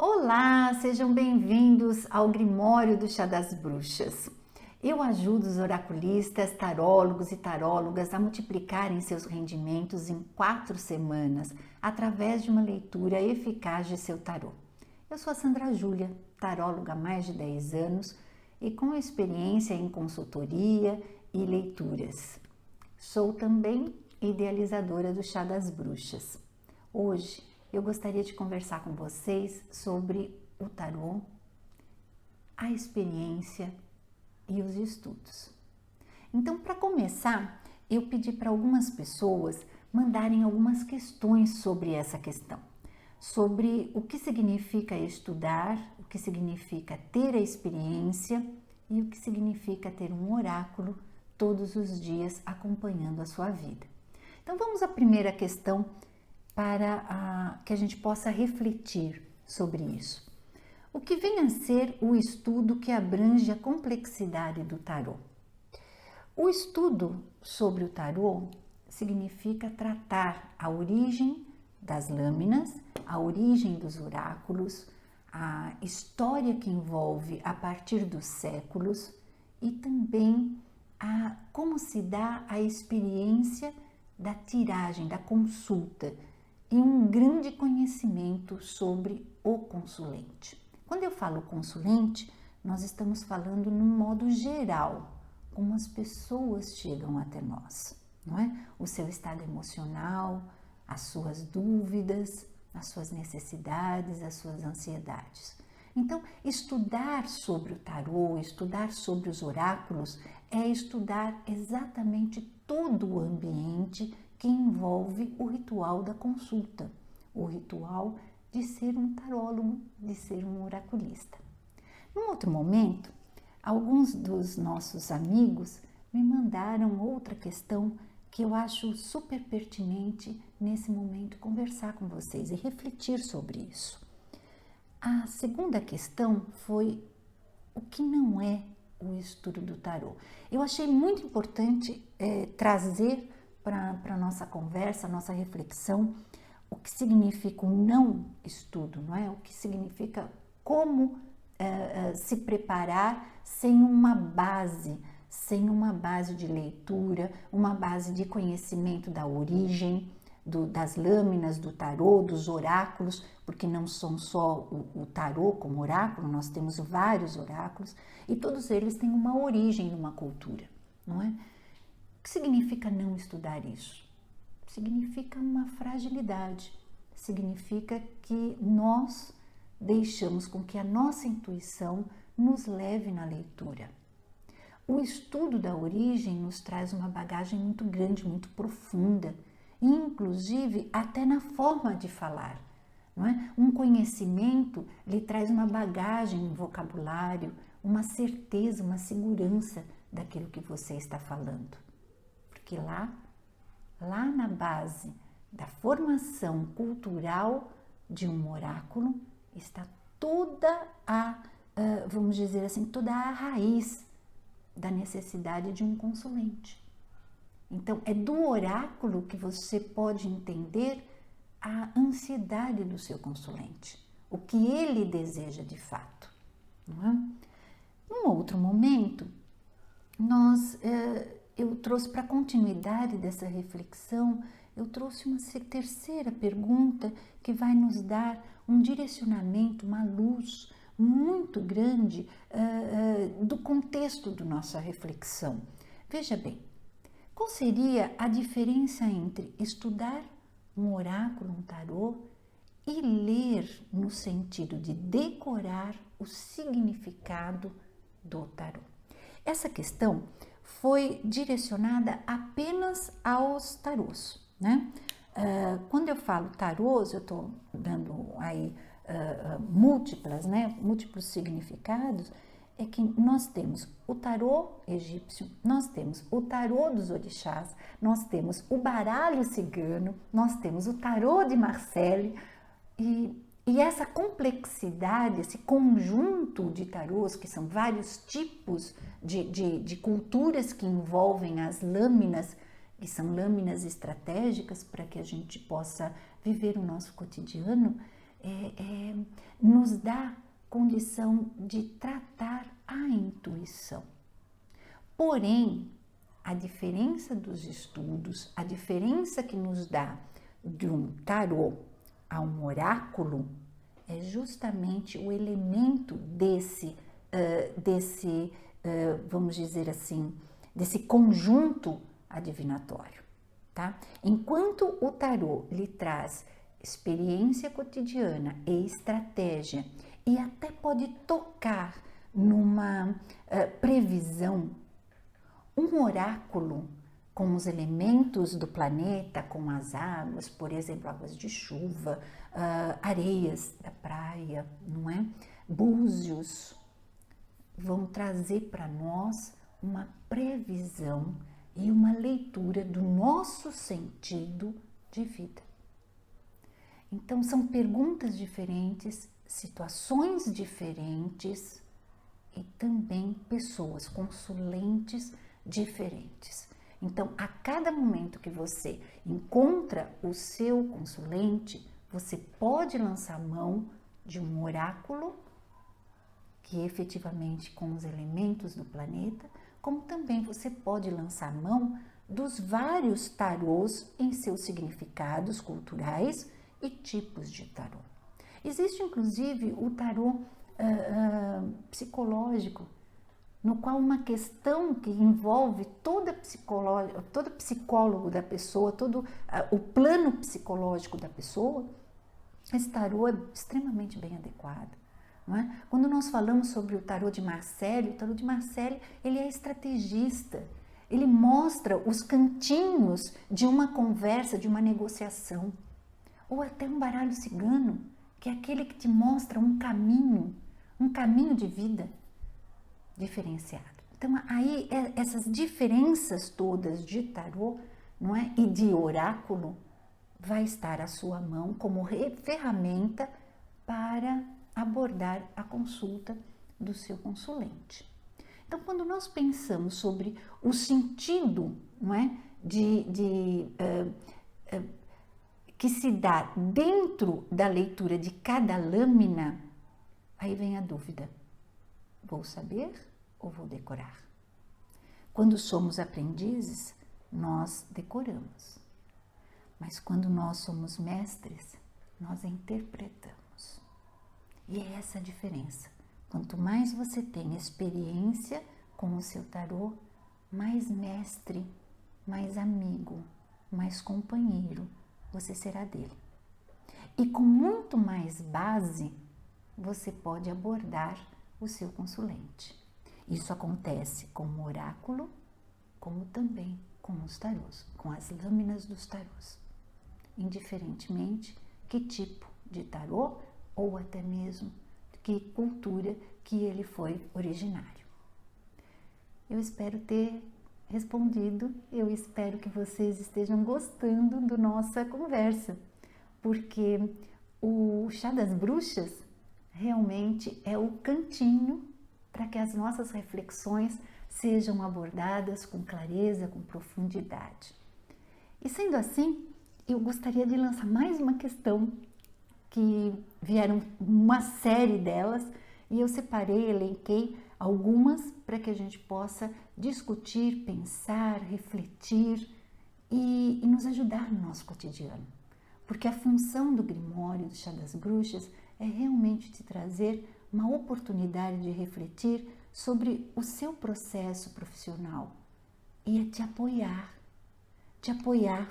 Olá, sejam bem-vindos ao Grimório do Chá das Bruxas. Eu ajudo os oraculistas, tarólogos e tarólogas a multiplicarem seus rendimentos em 4 semanas através de uma leitura eficaz de seu tarô. Eu sou a Sandra Júlia, taróloga há mais de 10 anos e com experiência em consultoria e leituras. Sou também idealizadora do Chá das Bruxas. Hoje eu gostaria de conversar com vocês sobre o tarô, a experiência e os estudos. Então, para começar, eu pedi para algumas pessoas mandarem algumas questões sobre essa questão, sobre o que significa estudar, o que significa ter a experiência e o que significa ter um oráculo todos os dias acompanhando a sua vida. Então, vamos à primeira questão para que a gente possa refletir sobre isso. O que vem a ser o estudo que abrange a complexidade do tarô? O estudo sobre o tarô significa tratar a origem das lâminas, a origem dos oráculos, a história que envolve a partir dos séculos e também como se dá a experiência da tiragem, da consulta, e um grande conhecimento sobre o consulente. Quando eu falo consulente, nós estamos falando num modo geral, como as pessoas chegam até nós, não é? O seu estado emocional, as suas dúvidas, as suas necessidades, as suas ansiedades. Então, estudar sobre o tarô, estudar sobre os oráculos, é estudar exatamente todo o ambiente que envolve o ritual da consulta, o ritual de ser um tarólogo, de ser um oraculista. Num outro momento, alguns dos nossos amigos me mandaram outra questão que eu acho super pertinente nesse momento conversar com vocês e refletir sobre isso. A segunda questão foi o que não é o estudo do tarô. Eu achei muito importante trazer para a nossa conversa, a nossa reflexão, o que significa o não estudo, não é? O que significa como se preparar sem uma base de leitura, uma base de conhecimento da origem, das lâminas do tarô, dos oráculos, porque não são só o tarô como oráculo, nós temos vários oráculos e todos eles têm uma origem numa cultura, não é? O que significa não estudar isso? Significa uma fragilidade, significa que nós deixamos com que a nossa intuição nos leve na leitura. O estudo da origem nos traz uma bagagem muito grande, muito profunda, inclusive até na forma de falar, não é? Um conhecimento lhe traz uma bagagem, um vocabulário, uma certeza, uma segurança daquilo que você está falando. Porque lá na base da formação cultural de um oráculo está toda vamos dizer assim, toda a raiz da necessidade de um consulente. Então, é do oráculo que você pode entender a ansiedade do seu consulente, o que ele deseja de fato. Não é? Num outro momento, eu trouxe para a continuidade dessa reflexão, eu trouxe uma terceira pergunta que vai nos dar um direcionamento, uma luz muito grande do contexto da nossa reflexão. Veja bem, qual seria a diferença entre estudar um oráculo, um tarô, e ler no sentido de decorar o significado do tarô? Essa questão foi direcionada apenas aos tarôs, né? Quando eu falo tarôs, eu estou dando aí múltiplos significados, é que nós temos o tarô egípcio, nós temos o tarô dos orixás, nós temos o baralho cigano, nós temos o tarô de Marseille e essa complexidade, esse conjunto de tarôs, que são vários tipos de culturas que envolvem as lâminas, que são lâminas estratégicas para que a gente possa viver o nosso cotidiano, nos dá condição de tratar a intuição. Porém, a diferença dos estudos, a diferença que nos dá de um tarô a um oráculo é justamente o elemento vamos dizer assim, desse conjunto adivinatório, tá? Enquanto o tarô lhe traz experiência cotidiana e estratégia e até pode tocar numa previsão, um oráculo com os elementos do planeta, com as águas, por exemplo, águas de chuva, areias da praia, não é? Búzios, vão trazer para nós uma previsão e uma leitura do nosso sentido de vida. Então, são perguntas diferentes, situações diferentes e também pessoas, consulentes diferentes. Então, a cada momento que você encontra o seu consulente, você pode lançar mão de um oráculo que efetivamente com os elementos do planeta, como também você pode lançar mão dos vários tarôs em seus significados culturais e tipos de tarô. Existe inclusive o tarô psicológico, no qual uma questão que envolve todo psicólogo da pessoa, todo o plano psicológico da pessoa, esse tarô é extremamente bem adequado. Não é? Quando nós falamos sobre o tarô de Marselli, ele é estrategista, ele mostra os cantinhos de uma conversa, de uma negociação, ou até um baralho cigano, que é aquele que te mostra um caminho de vida diferenciado. Então aí essas diferenças todas de tarô, não é? E de oráculo vai estar à sua mão como ferramenta para abordar a consulta do seu consulente. Então, quando nós pensamos sobre o sentido, não é, que se dá dentro da leitura de cada lâmina, aí vem a dúvida: vou saber ou vou decorar? Quando somos aprendizes, nós decoramos, mas quando nós somos mestres, nós interpretamos. E é essa a diferença. Quanto mais você tem experiência com o seu tarô, mais mestre, mais amigo, mais companheiro você será dele. E com muito mais base, você pode abordar o seu consulente. Isso acontece com o oráculo, como também com os tarôs, com as lâminas dos tarôs. Indiferentemente que tipo de tarô ou até mesmo que cultura que ele foi originário. Eu espero ter respondido, eu espero que vocês estejam gostando da nossa conversa, porque o Chá das Bruxas realmente é o cantinho para que as nossas reflexões sejam abordadas com clareza, com profundidade. E sendo assim, eu gostaria de lançar mais uma questão, que vieram uma série delas, e eu separei, elenquei algumas para que a gente possa discutir, pensar, refletir e nos ajudar no nosso cotidiano. Porque a função do Grimório, do Chá das Bruxas, é realmente te trazer uma oportunidade de refletir sobre o seu processo profissional e te apoiar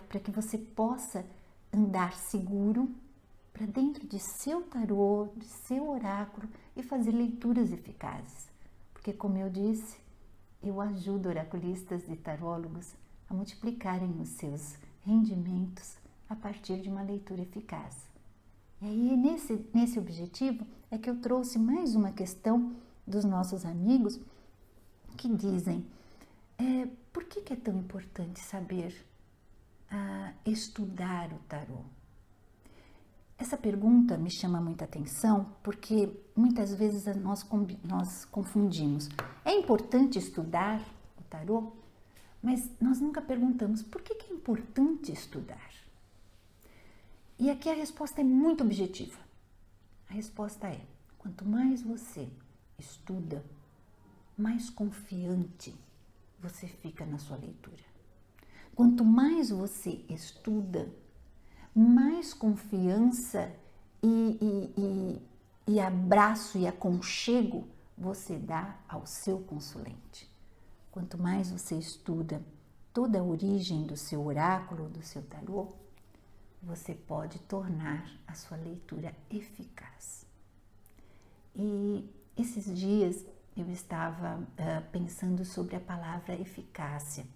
para que você possa andar seguro para dentro de seu tarô, de seu oráculo e fazer leituras eficazes. Porque, como eu disse, eu ajudo oraculistas e tarólogos a multiplicarem os seus rendimentos a partir de uma leitura eficaz. E aí, nesse objetivo, é que eu trouxe mais uma questão dos nossos amigos que dizem: por que é tão importante saber estudar o tarô? Essa pergunta me chama muita atenção porque muitas vezes nós confundimos. É importante estudar o tarô, mas nós nunca perguntamos por que é importante estudar. E aqui a resposta é muito objetiva. A resposta é: quanto mais você estuda, mais confiante você fica na sua leitura. Quanto mais você estuda, mais confiança e abraço e aconchego você dá ao seu consulente. Quanto mais você estuda toda a origem do seu oráculo, do seu tarô, você pode tornar a sua leitura eficaz. E esses dias eu estava pensando sobre a palavra eficácia.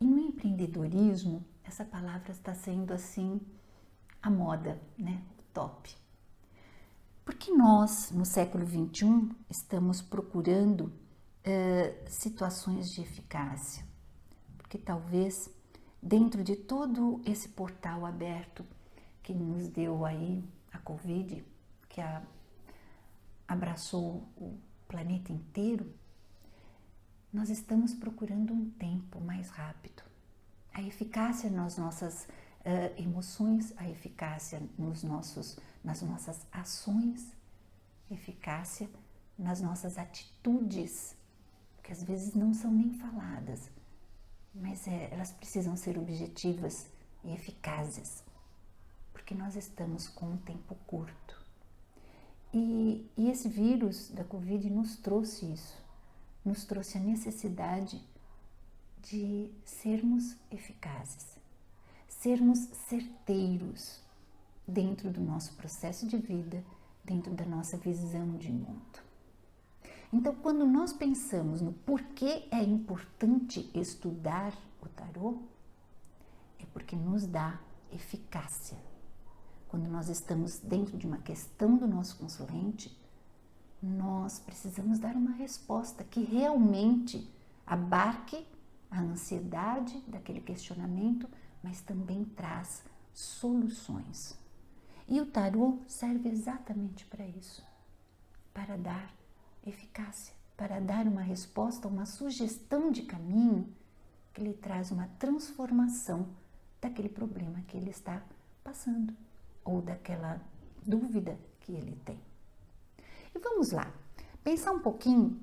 E no empreendedorismo, essa palavra está sendo assim a moda, né? O top. Porque nós, no século XXI, estamos procurando situações de eficácia. Porque talvez, dentro de todo esse portal aberto que nos deu aí a Covid, que abraçou o planeta inteiro, nós estamos procurando um tempo mais rápido. A eficácia nas nossas emoções, a eficácia nas nossas ações, eficácia nas nossas atitudes, que às vezes não são nem faladas, mas elas precisam ser objetivas e eficazes, porque nós estamos com um tempo curto. E esse vírus da Covid nos trouxe isso, nos trouxe a necessidade de sermos eficazes, sermos certeiros dentro do nosso processo de vida, dentro da nossa visão de mundo. Então, quando nós pensamos no porquê é importante estudar o tarô, é porque nos dá eficácia. Quando nós estamos dentro de uma questão do nosso consulente, nós precisamos dar uma resposta que realmente abarque a ansiedade daquele questionamento, mas também traz soluções. E o tarô serve exatamente para isso, para dar eficácia, para dar uma resposta, uma sugestão de caminho que lhe traz uma transformação daquele problema que ele está passando ou daquela dúvida que ele tem. E vamos lá, pensar um pouquinho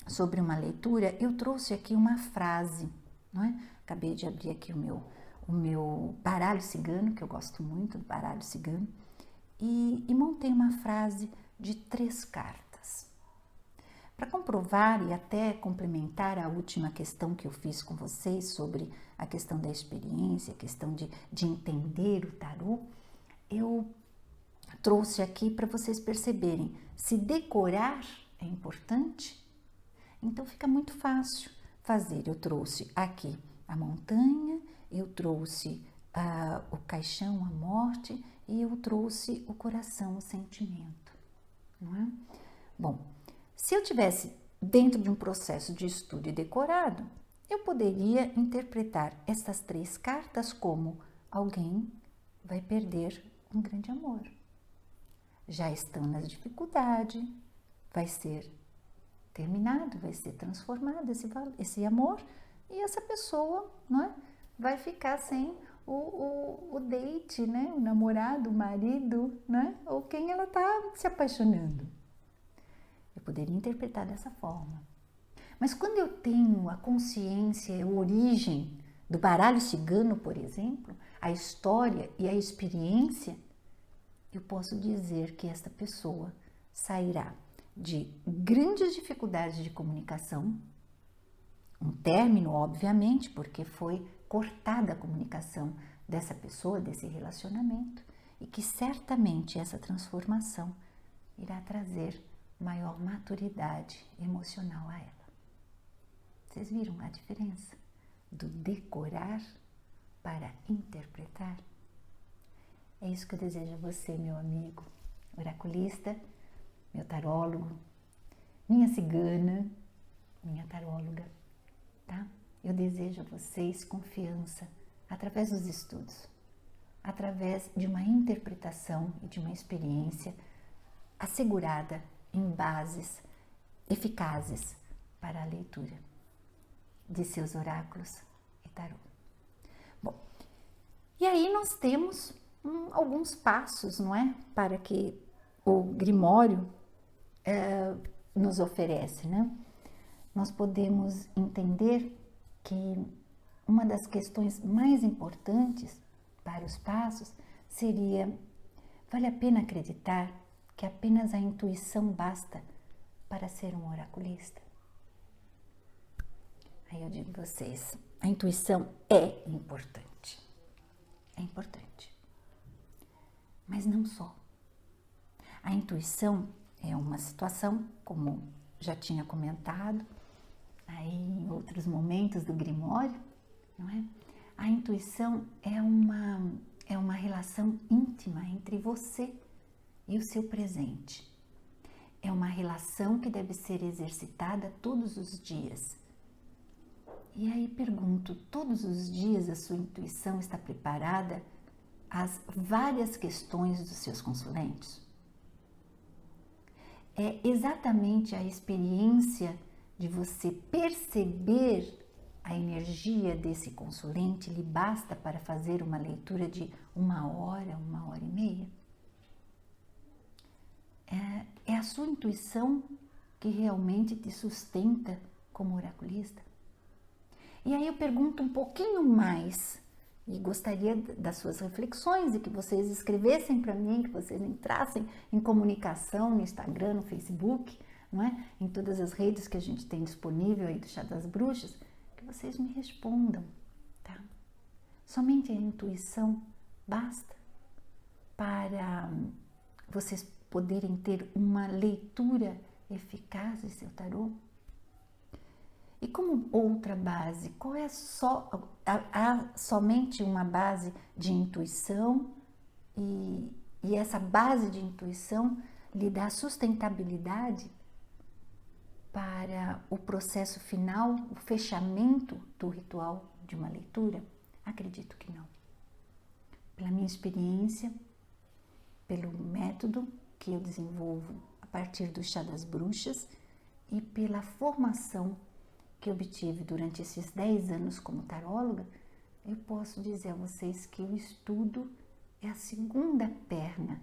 sobre uma leitura. Eu trouxe aqui uma frase, não é? Acabei de abrir aqui o meu baralho cigano, que eu gosto muito do baralho cigano, e montei uma frase de 3 cartas. Para comprovar e até complementar a última questão que eu fiz com vocês sobre a questão da experiência, a questão de entender o tarô, eu trouxe aqui para vocês perceberem, se decorar é importante, então fica muito fácil fazer. Eu trouxe aqui a montanha, eu trouxe o caixão, a morte, e eu trouxe o coração, o sentimento, não é? Bom, se eu tivesse dentro de um processo de estudo e decorado, eu poderia interpretar essas 3 cartas como alguém vai perder um grande amor. Já estão nas dificuldades, vai ser terminado, vai ser transformado esse amor, e essa pessoa, não é, vai ficar sem o date, né, o namorado, o marido, né, ou quem ela está se apaixonando. Eu poderia interpretar dessa forma. Mas quando eu tenho a consciência, a origem do baralho cigano, por exemplo, a história e a experiência, eu posso dizer que esta pessoa sairá de grandes dificuldades de comunicação, um término, obviamente, porque foi cortada a comunicação dessa pessoa, desse relacionamento, e que certamente essa transformação irá trazer maior maturidade emocional a ela. Vocês viram a diferença do decorar para interpretar? É isso que eu desejo a você, meu amigo oraculista, meu tarólogo, minha cigana, minha taróloga, tá? Eu desejo a vocês confiança através dos estudos, através de uma interpretação e de uma experiência assegurada em bases eficazes para a leitura de seus oráculos e tarô. Bom, e aí nós temos alguns passos, não é? Para que o Grimório nos oferece, né? Nós podemos entender que uma das questões mais importantes para os passos seria: vale a pena acreditar que apenas a intuição basta para ser um oraculista? Aí eu digo a vocês, a intuição é importante, mas não só. A intuição é uma situação, como já tinha comentado aí em outros momentos do Grimório, não é? A intuição é uma relação íntima entre você e o seu presente. É uma relação que deve ser exercitada todos os dias. E aí pergunto, todos os dias a sua intuição está preparada às várias questões dos seus consulentes? É exatamente a experiência de você perceber a energia desse consulente lhe basta para fazer uma leitura de 1 hora, 1 hora e meia? É a sua intuição que realmente te sustenta como oraculista? E aí eu pergunto um pouquinho mais e gostaria das suas reflexões e que vocês escrevessem para mim, que vocês entrassem em comunicação no Instagram, no Facebook, não é? Em todas as redes que a gente tem disponível aí do Chá das Bruxas, que vocês me respondam, tá? Somente a intuição basta para vocês poderem ter uma leitura eficaz de seu tarô? E como outra base, qual é há somente uma base de intuição e essa base de intuição lhe dá sustentabilidade para o processo final, o fechamento do ritual de uma leitura? Acredito que não. Pela minha experiência, pelo método que eu desenvolvo a partir do Chá das Bruxas e pela formação que eu obtive durante esses 10 anos como taróloga, eu posso dizer a vocês que o estudo é a segunda perna,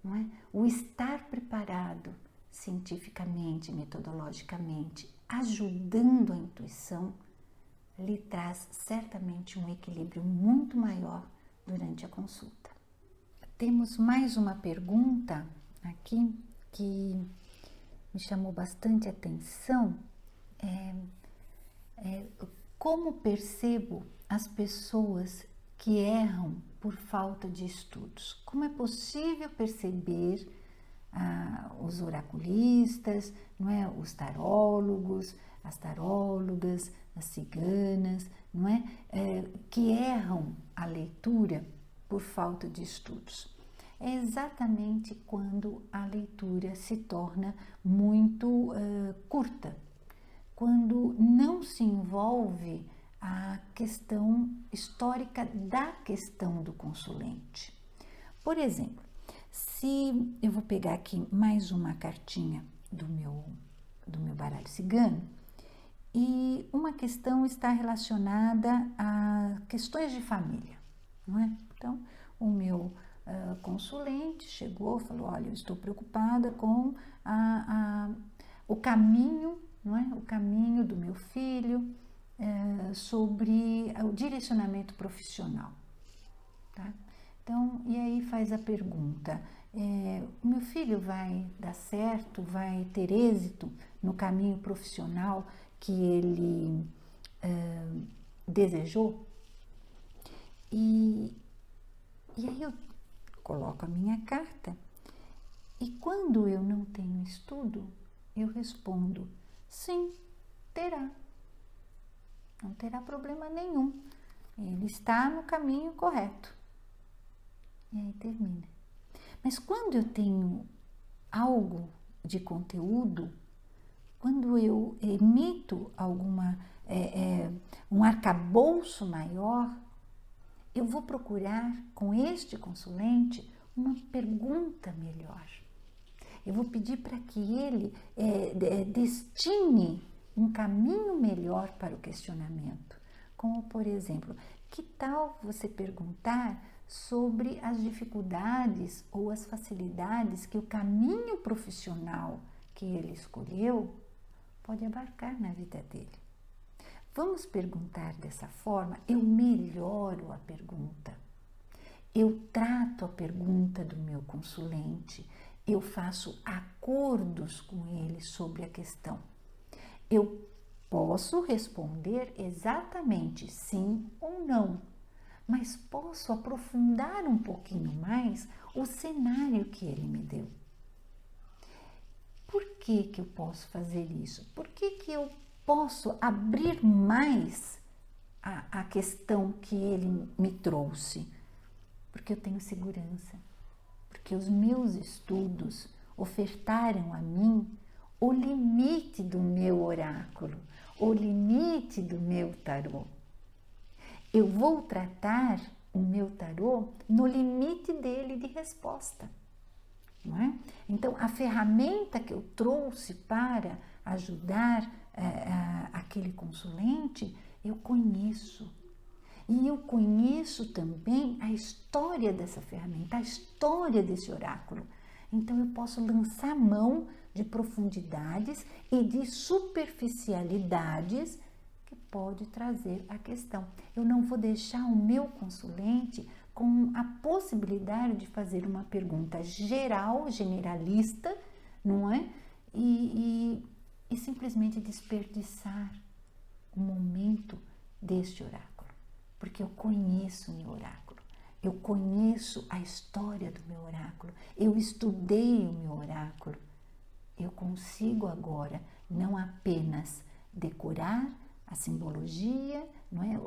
não é? O estar preparado cientificamente, metodologicamente, ajudando a intuição, lhe traz certamente um equilíbrio muito maior durante a consulta. Temos mais uma pergunta aqui que me chamou bastante atenção. Como percebo as pessoas que erram por falta de estudos? Como é possível perceber os oraculistas, não é? Os tarólogos, as tarólogas, as ciganas, não é? Que erram a leitura por falta de estudos? É exatamente quando a leitura se torna muito curta, quando não se envolve a questão histórica da questão do consulente. Por exemplo, se eu vou pegar aqui mais uma cartinha do meu baralho cigano, e uma questão está relacionada a questões de família, não é? Então, o meu consulente chegou e falou: olha, eu estou preocupada com o caminho, não é? O caminho do meu filho sobre o direcionamento profissional, tá? Então, e aí faz a pergunta: o meu filho vai dar certo, vai ter êxito no caminho profissional que ele desejou? E aí eu coloco a minha carta e quando eu não tenho estudo, eu respondo: sim, terá. Não terá problema nenhum. Ele está no caminho correto. E aí termina. Mas quando eu tenho algo de conteúdo, quando eu emito um arcabouço maior, eu vou procurar com este consulente uma pergunta melhor. Eu vou pedir para que ele destine um caminho melhor para o questionamento. Como, por exemplo, que tal você perguntar sobre as dificuldades ou as facilidades que o caminho profissional que ele escolheu pode abarcar na vida dele. Vamos perguntar dessa forma, eu melhoro a pergunta. Eu trato a pergunta do meu consulente, eu faço acordos com ele sobre a questão. Eu posso responder exatamente sim ou não, mas posso aprofundar um pouquinho mais o cenário que ele me deu. Por que eu posso fazer isso? Por que eu posso abrir mais a questão que ele me trouxe? Porque eu tenho segurança, porque os meus estudos ofertaram a mim o limite do meu oráculo, o limite do meu tarô. Eu vou tratar o meu tarô no limite dele de resposta, não é? Então, a ferramenta que eu trouxe para ajudar aquele consulente, eu conheço. E eu conheço também a história dessa ferramenta, a história desse oráculo. Então, eu posso lançar mão de profundidades e de superficialidades que pode trazer a questão. Eu não vou deixar o meu consulente com a possibilidade de fazer uma pergunta geral, generalista, não é? E simplesmente desperdiçar o momento deste oráculo. Porque eu conheço o meu oráculo, eu conheço a história do meu oráculo, eu estudei o meu oráculo. Eu consigo agora não apenas decorar a simbologia, não é?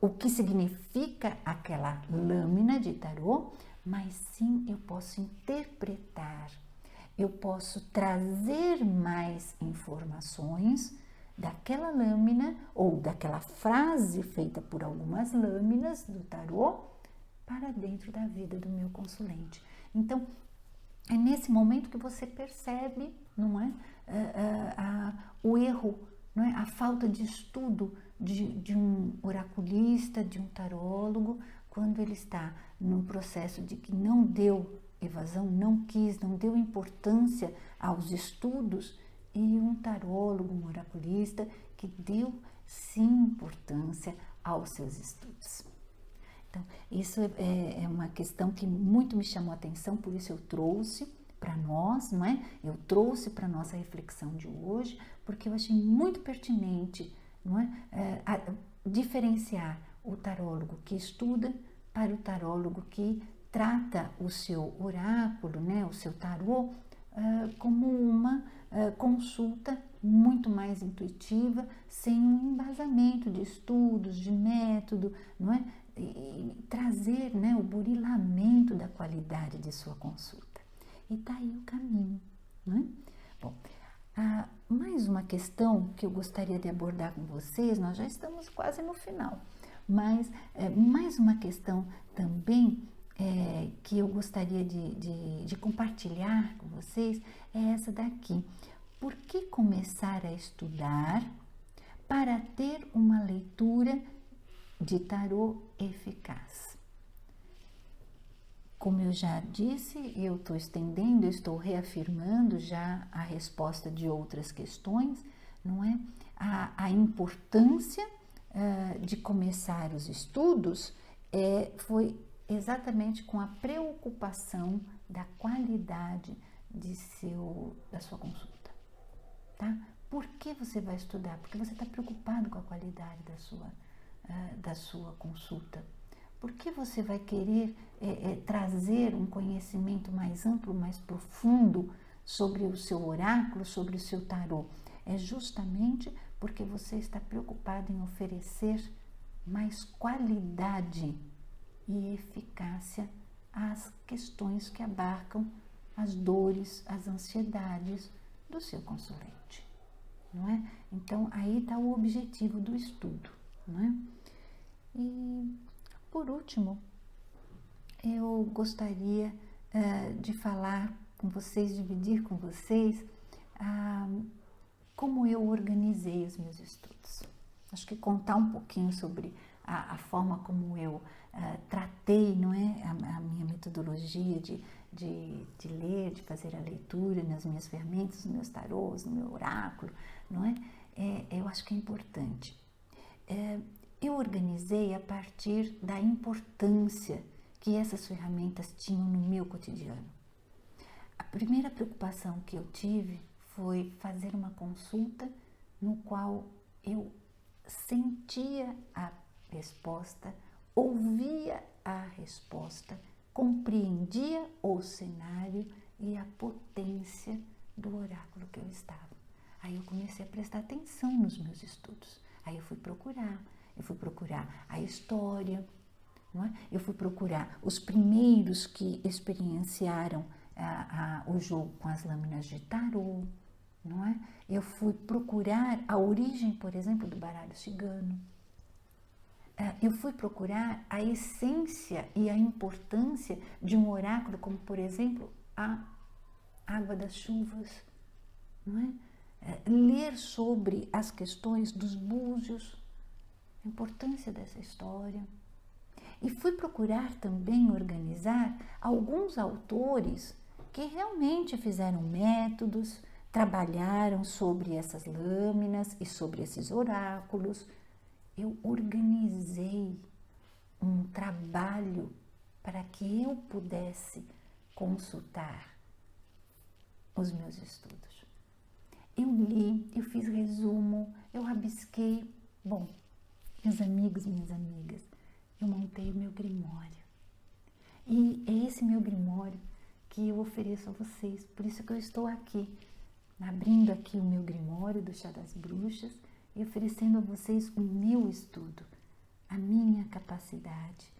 O que significa aquela lâmina de tarô, mas sim eu posso interpretar, eu posso trazer mais informações daquela lâmina ou daquela frase feita por algumas lâminas do tarô para dentro da vida do meu consulente. Então, é nesse momento que você percebe, não é, o erro, não é, a falta de estudo de um oraculista, de um tarólogo, quando ele está num processo de que não deu evasão, não quis, não deu importância aos estudos, e um tarólogo, um oraculista que deu sim importância aos seus estudos. Então, isso é uma questão que muito me chamou a atenção, por isso eu trouxe para nós, não é? Eu trouxe para nossa reflexão de hoje, porque eu achei muito pertinente, não é? Diferenciar o tarólogo que estuda para o tarólogo que trata o seu oráculo, né? O seu tarô, como uma consulta muito mais intuitiva, sem um embasamento de estudos, de método, não é? E trazer, né, o burilamento da qualidade de sua consulta. E tá aí o caminho, não é? Bom, mais uma questão que eu gostaria de abordar com vocês, nós já estamos quase no final, mas mais uma questão também que eu gostaria de compartilhar com vocês é essa daqui. Por que começar a estudar para ter uma leitura de tarô eficaz? Como eu já disse, eu estou estendendo, eu estou reafirmando já a resposta de outras questões, não é? A importância de começar os estudos foi exatamente com a preocupação da qualidade da sua consulta, tá? Por que você vai estudar? Porque você está preocupado com a qualidade da sua consulta. Por que você vai querer trazer um conhecimento mais amplo, mais profundo sobre o seu oráculo, sobre o seu tarô? É justamente porque você está preocupado em oferecer mais qualidade e eficácia às questões que abarcam as dores, as ansiedades do seu consulente, não é? Então, aí está o objetivo do estudo, não é? E, por último, eu gostaria de falar com vocês, dividir com vocês como eu organizei os meus estudos. Acho que contar um pouquinho sobre a forma como eu tratei, não é, a minha metodologia de ler, de fazer a leitura nas minhas ferramentas, nos meus tarôs, no meu oráculo, não é? Eu acho que é importante. Eu organizei a partir da importância que essas ferramentas tinham no meu cotidiano. A primeira preocupação que eu tive foi fazer uma consulta no qual eu sentia a resposta, ouvia a resposta, compreendia o cenário e a potência do oráculo que eu estava. Aí eu comecei a prestar atenção nos meus estudos. Aí eu fui procurar a história, não é? Eu fui procurar os primeiros que experienciaram o jogo com as lâminas de tarô, não é? Eu fui procurar a origem, por exemplo, do baralho cigano. Eu fui procurar a essência e a importância de um oráculo, como, por exemplo, a água das chuvas, não é? Ler sobre as questões dos búzios, a importância dessa história. E fui procurar também organizar alguns autores que realmente fizeram métodos, trabalharam sobre essas lâminas e sobre esses oráculos. Eu organizei um trabalho para que eu pudesse consultar os meus estudos. Eu li, eu fiz resumo, eu rabisquei. Bom, meus amigos, minhas amigas, eu montei o meu grimório. E é esse meu grimório que eu ofereço a vocês. Por isso que eu estou aqui, abrindo aqui o meu grimório do Chá das Bruxas e oferecendo a vocês o meu estudo, a minha capacidade,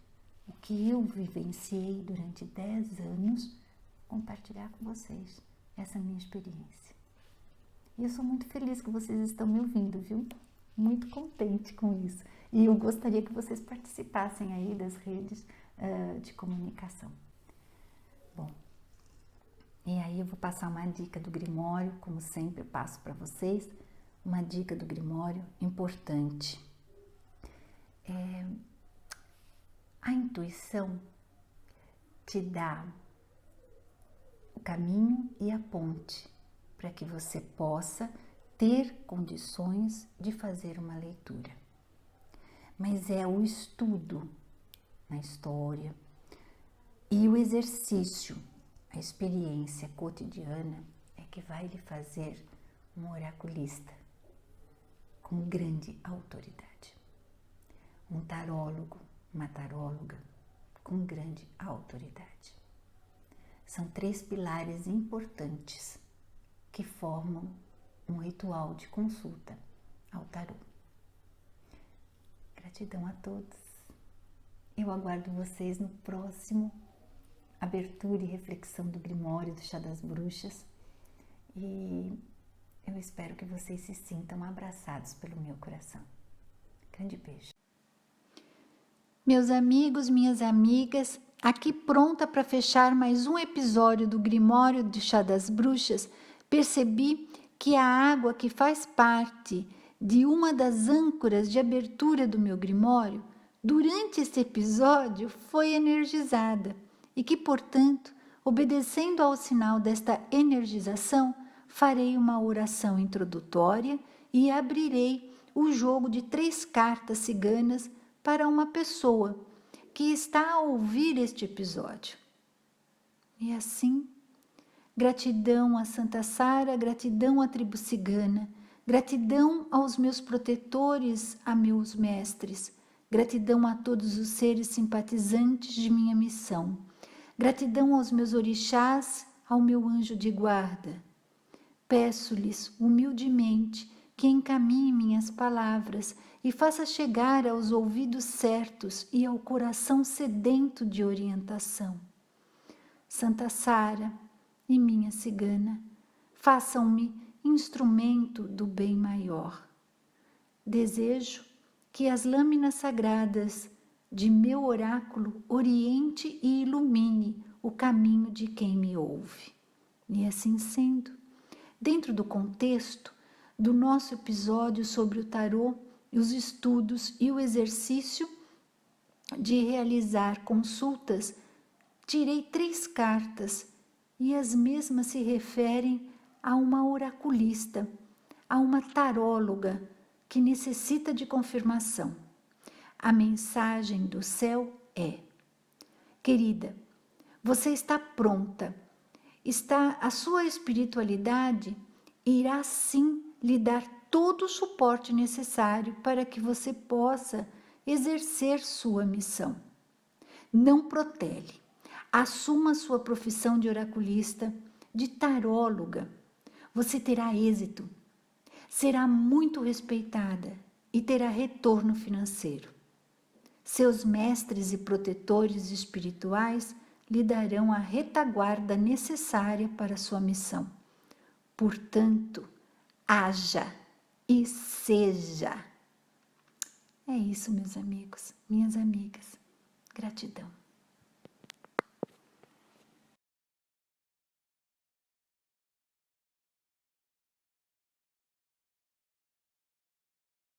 o que eu vivenciei durante 10 anos, compartilhar com vocês essa minha experiência. E eu sou muito feliz que vocês estão me ouvindo, viu? Muito contente com isso. E eu gostaria que vocês participassem aí das redes de comunicação. Bom, e aí eu vou passar uma dica do Grimório, como sempre eu passo para vocês, uma dica do Grimório importante. A intuição te dá o caminho e a ponte para que você possa ter condições de fazer uma leitura. Mas é o estudo na história e o exercício, a experiência cotidiana é que vai lhe fazer um oraculista com grande autoridade. Um tarólogo, uma taróloga com grande autoridade. São 3 pilares importantes que formam um ritual de consulta ao tarô. Gratidão a todos. Eu aguardo vocês no próximo abertura e reflexão do Grimório do Chá das Bruxas e eu espero que vocês se sintam abraçados pelo meu coração. Grande beijo. Meus amigos, minhas amigas, aqui pronta para fechar mais um episódio do Grimório do Chá das Bruxas, percebi que a água que faz parte de uma das âncoras de abertura do meu Grimório, durante este episódio foi energizada e que, portanto, obedecendo ao sinal desta energização, farei uma oração introdutória e abrirei o jogo de 3 cartas ciganas para uma pessoa que está a ouvir este episódio. E assim, gratidão a Santa Sara, gratidão à tribo cigana, gratidão aos meus protetores, a meus mestres, gratidão a todos os seres simpatizantes de minha missão, gratidão aos meus orixás, ao meu anjo de guarda. Peço-lhes humildemente que encaminhe minhas palavras e faça chegar aos ouvidos certos e ao coração sedento de orientação. Santa Sara e minha cigana, façam-me instrumento do bem maior. Desejo que as lâminas sagradas de meu oráculo oriente e ilumine o caminho de quem me ouve. E assim sendo, dentro do contexto do nosso episódio sobre o tarô, os estudos e o exercício, de realizar consultas, tirei 3 cartas e as mesmas se referem a uma oraculista, a uma taróloga que necessita de confirmação. A mensagem do céu é: querida, você está pronta, a sua espiritualidade irá sim lhe dar todo o suporte necessário para que você possa exercer sua missão. Não protele, assuma sua profissão de oraculista, de taróloga. Você terá êxito, será muito respeitada e terá retorno financeiro. Seus mestres e protetores espirituais lhe darão a retaguarda necessária para sua missão. Portanto, haja e seja. É isso, meus amigos, minhas amigas. Gratidão.